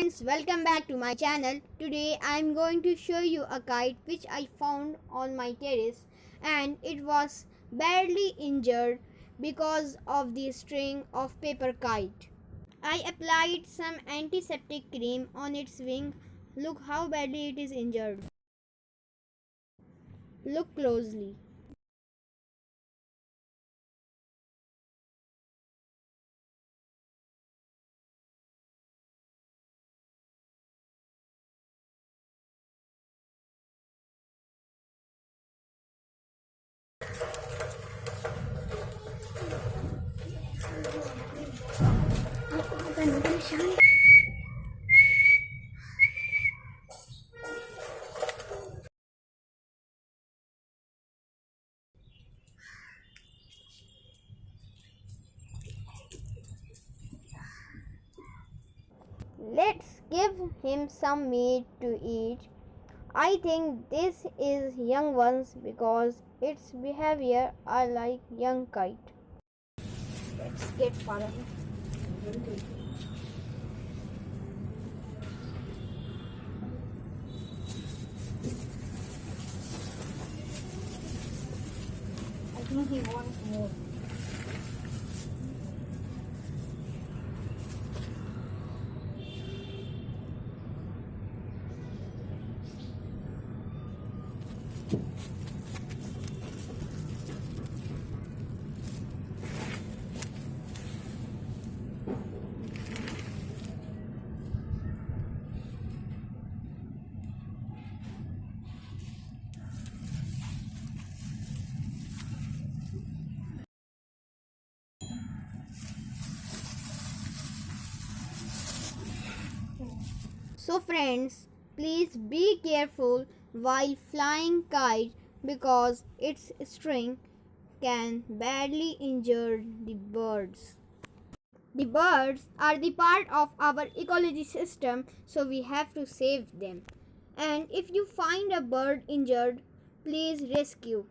friends, welcome back to my channel. Today I am going to show you a kite which I found on my terrace, and it was badly injured because of the string of paper kite. I applied some antiseptic cream on its wing. Look how badly it is injured. Look closely. Let's give him some meat to eat. I think this is young ones because its behavior are like young kite. Let's get far away. I think he wants more. So friends, please be careful while flying kite because its string can badly injure the birds. The birds are the part of our ecology system, so we have to save them. And if you find a bird injured, please rescue.